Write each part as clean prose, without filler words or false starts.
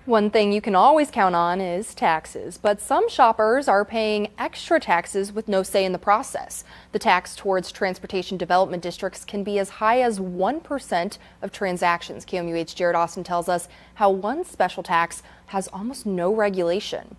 One thing you can always count on is taxes, but some shoppers are paying extra taxes with no say in the process. The tax towards transportation development districts can be as high as 1% of transactions. KOMUH Jared Austin tells us how one special tax has almost no regulation.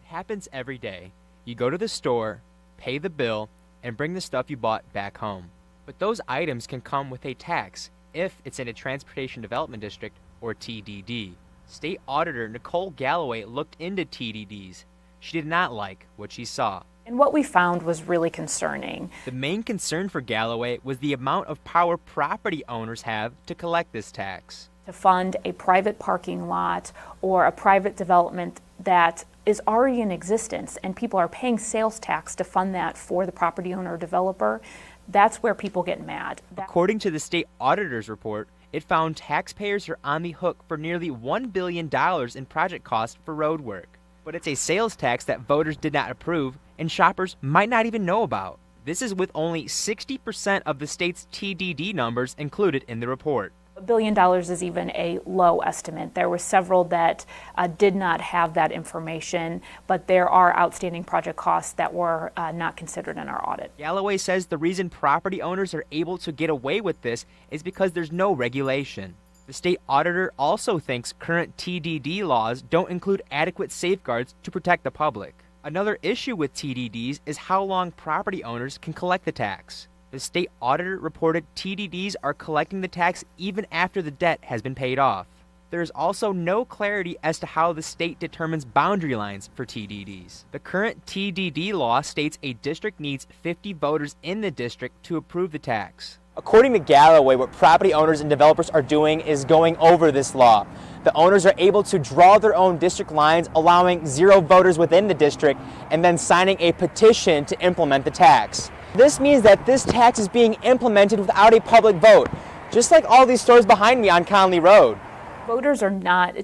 It happens every day. You go to the store, pay the bill, and bring the stuff you bought back home. But those items can come with a tax if it's in a transportation development district or TDD. State Auditor Nicole Galloway looked into TDDs. She did not like what she saw. And what we found was really concerning. The main concern for Galloway was the amount of power property owners have to collect this tax. To fund a private parking lot or a private development that is already in existence and people are paying sales tax to fund that for the property owner or developer, that's where people get mad. According to the state auditor's report, it found taxpayers are on the hook for nearly $1 billion in project costs for road work. But it's a sales tax that voters did not approve and shoppers might not even know about. This is with only 60% of the state's TDD numbers included in the report. $1 billion is even a low estimate. There were several that did not have that information, but there are outstanding project costs that were not considered in our audit. Galloway says the reason property owners are able to get away with this is because there's no regulation. The state auditor also thinks current TDD laws don't include adequate safeguards to protect the public. Another issue with TDDs is how long property owners can collect the tax. The state auditor reported TDDs are collecting the tax even after the debt has been paid off. There is also no clarity as to how the state determines boundary lines for TDDs. The current TDD law states a district needs 50 voters in the district to approve the tax. According to Galloway, what property owners and developers are doing is going over this law. The owners are able to draw their own district lines, allowing 0 voters within the district, and then signing a petition to implement the tax. This means that this tax is being implemented without a public vote, just like all these stores behind me on Conley Road. Voters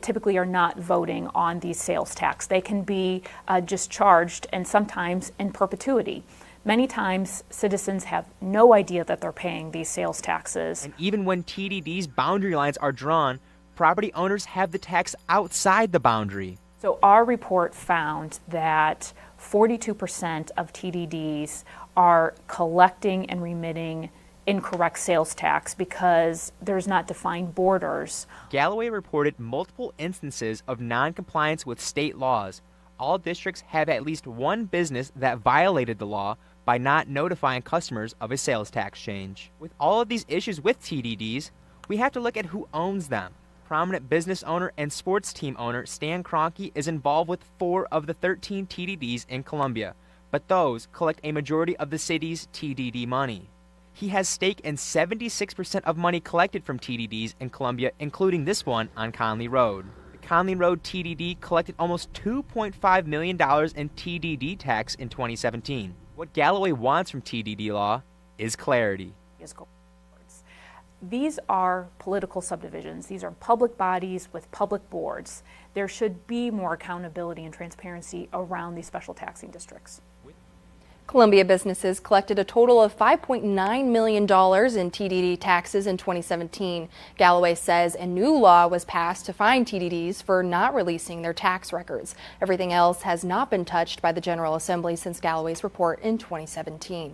typically are not voting on these sales tax. They can be just charged and sometimes in perpetuity. Many times citizens have no idea that they're paying these sales taxes. And even when TDD's boundary lines are drawn, property owners have the tax outside the boundary. So our report found that 42% of TDDs are collecting and remitting incorrect sales tax because there's not defined borders. Galloway reported multiple instances of non-compliance with state laws. All districts have at least one business that violated the law by not notifying customers of a sales tax change. With all of these issues with TDDs, we have to look at who owns them. Prominent business owner and sports team owner Stan Kroenke is involved with 4 of the 13 TDDs in Columbia, but those collect a majority of the city's TDD money. He has stake in 76% of money collected from TDDs in Columbia, including this one on Conley Road. The Conley Road TDD collected almost $2.5 million in TDD tax in 2017. What Galloway wants from TDD law is clarity. These are political subdivisions. These are public bodies with public boards. There should be more accountability and transparency around these special taxing districts. Columbia businesses collected a total of $5.9 million in TDD taxes in 2017. Galloway says a new law was passed to fine TDDs for not releasing their tax records. Everything else has not been touched by the General Assembly since Galloway's report in 2017.